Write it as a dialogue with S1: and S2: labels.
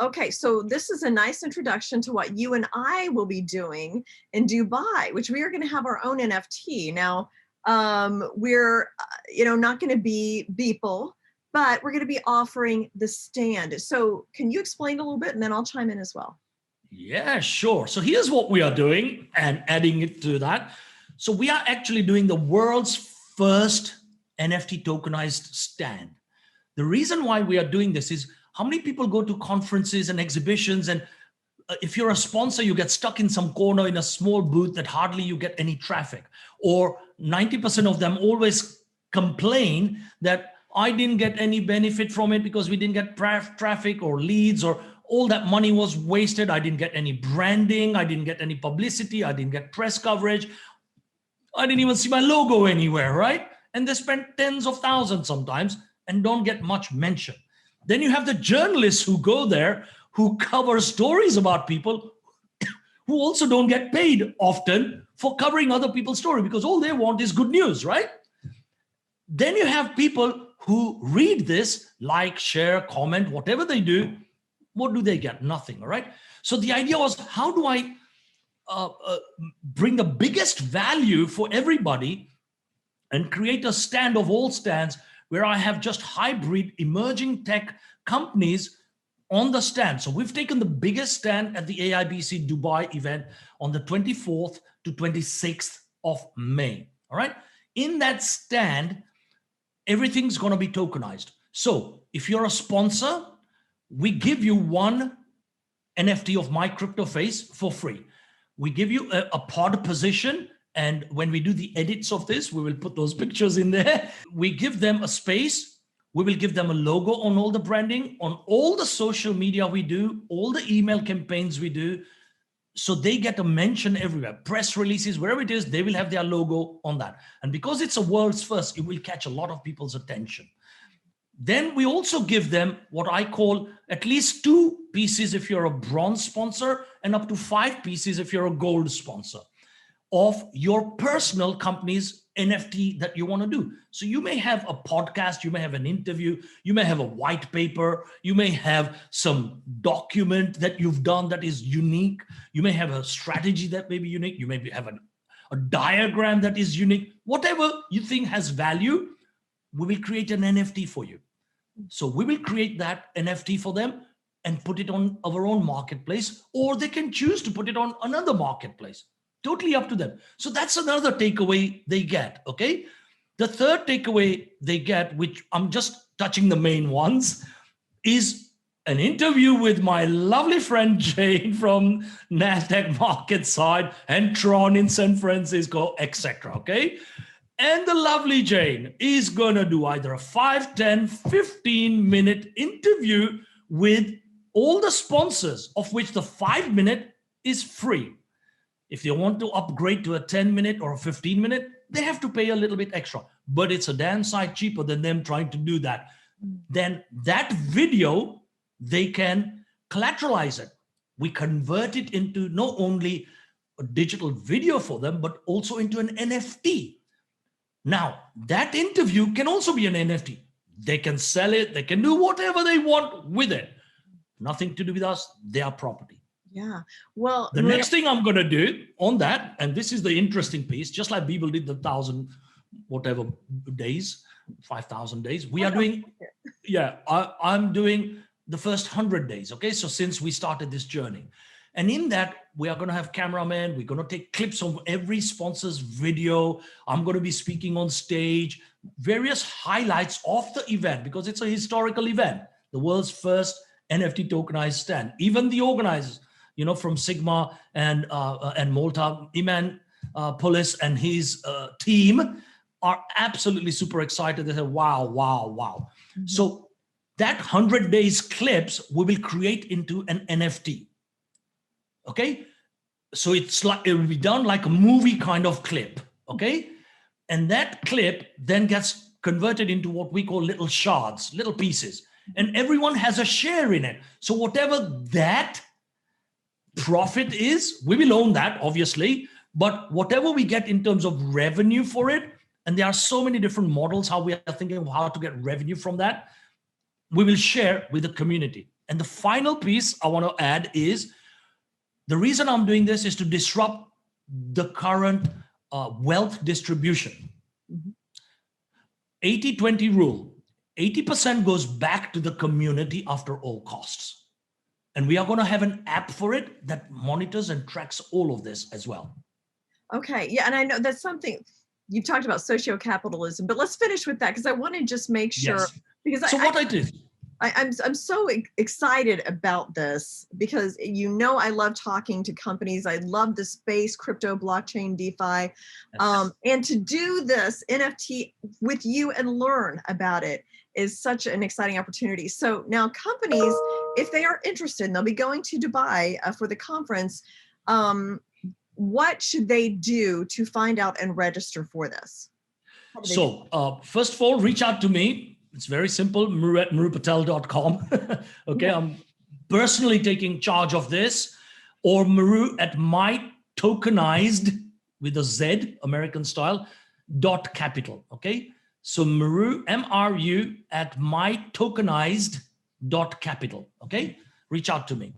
S1: okay, so this is a nice introduction to what you and I will be doing in Dubai, which we are going to have our own NFT. Now, we're, not going to be Beeple, but we're going to be offering the stand. So can you explain a little bit, and then I'll chime in as well?
S2: Yeah, sure. So here's what we are doing and adding it to that. So we are actually doing the world's first NFT tokenized stand. The reason why we are doing this is how many people go to conferences and exhibitions, and if you're a sponsor, you get stuck in some corner in a small booth that hardly you get any traffic, or 90% of them always complain that I didn't get any benefit from it because we didn't get traffic or leads, or all that money was wasted. I didn't get any branding. I didn't get any publicity. I didn't get press coverage. I didn't even see my logo anywhere, right? And they spend tens of thousands sometimes and don't get much mention. Then you have the journalists who go there, who cover stories about people who also don't get paid often for covering other people's story, because all they want is good news, right? Then you have people who read this, like, share, comment, whatever they do. What do they get? Nothing, all right? So the idea was, how do I bring the biggest value for everybody and create a stand of all stands where I have just hybrid emerging tech companies on the stand. So we've taken the biggest stand at the AIBC Dubai event on the 24th to 26th of May, all right? In that stand, everything's gonna be tokenized. So if you're a sponsor, we give you one NFT of my crypto face for free. We give you a pod position, and when we do the edits of this, we will put those pictures in there. We give them a space. We will give them a logo on all the branding, on all the social media we do, all the email campaigns we do. So they get a mention everywhere. Press releases, wherever it is, they will have their logo on that. And because it's a world's first, it will catch a lot of people's attention. Then we also give them what I call at least 2 pieces if you're a bronze sponsor, and up to 5 pieces if you're a gold sponsor, of your personal company's NFT that you want to do. So you may have a podcast, you may have an interview, you may have a white paper, you may have some document that you've done that is unique, you may have a strategy that may be unique, you may have a diagram that is unique. Whatever you think has value, we will create an NFT for you. So we will create that NFT for them and put it on our own marketplace, or they can choose to put it on another marketplace. Totally up to them. So that's another takeaway they get, okay? The third takeaway they get, which I'm just touching the main ones, is an interview with my lovely friend Jane from NASDAQ market side and Tron in San Francisco, etc., okay? And the lovely Jane is going to do either a 5, 10, 15-minute interview with all the sponsors, of which the 5-minute is free. If they want to upgrade to a 10-minute or a 15-minute, they have to pay a little bit extra, but it's a damn sight cheaper than them trying to do that. Then that video, they can collateralize it. We convert it into not only a digital video for them, but also into an NFT. Now, that interview can also be an NFT. They can sell it. They can do whatever they want with it. Nothing to do with us, their property.
S1: Yeah. Well,
S2: the next thing I'm going to do on that, and this is the interesting piece, just like people did the 1,000 whatever days, 5,000 days, we are doing, yeah, I'm doing the first 100 days. Okay. So since we started this journey, and in that, we are going to have cameramen. We're going to take clips of every sponsor's video. I'm going to be speaking on stage, various highlights of the event, because it's a historical event, the world's first NFT tokenized stand. Even the organizers, from Sigma and Malta, Iman Polis and his team are absolutely super excited. They say, wow, wow, wow. Mm-hmm. So that 100 days clips we will create into an NFT. Okay, so it will be done like a movie kind of clip. Okay, and that clip then gets converted into what we call little shards, little pieces, and everyone has a share in it. So whatever that profit is, we will own that, obviously, but whatever we get in terms of revenue for it, and there are so many different models how we are thinking of how to get revenue from that, we will share with the community. And the final piece I want to add is the reason I'm doing this is to disrupt the current wealth distribution. 80-20 rule. 80% goes back to the community after all costs. And we are going to have an app for it that monitors and tracks all of this as well.
S1: Okay. Yeah. And I know that's something you talked about, socio-capitalism, but let's finish with that because I want to just make sure.
S2: Yes.
S1: Because
S2: so what I did.
S1: I'm so excited about this because I love talking to companies. I love the space, crypto, blockchain, DeFi, and to do this NFT with you and learn about it is such an exciting opportunity. So now companies, if they are interested, and they'll be going to Dubai for the conference, what should they do to find out and register for this?
S2: So first of all, reach out to me. It's very simple, mru@mrupatel.com. Okay, yeah. I'm personally taking charge of this, or mru@mytokenized, with a Z, American style, .capital, okay? So Mru, MRU, @mytokenized.capital, okay? Reach out to me.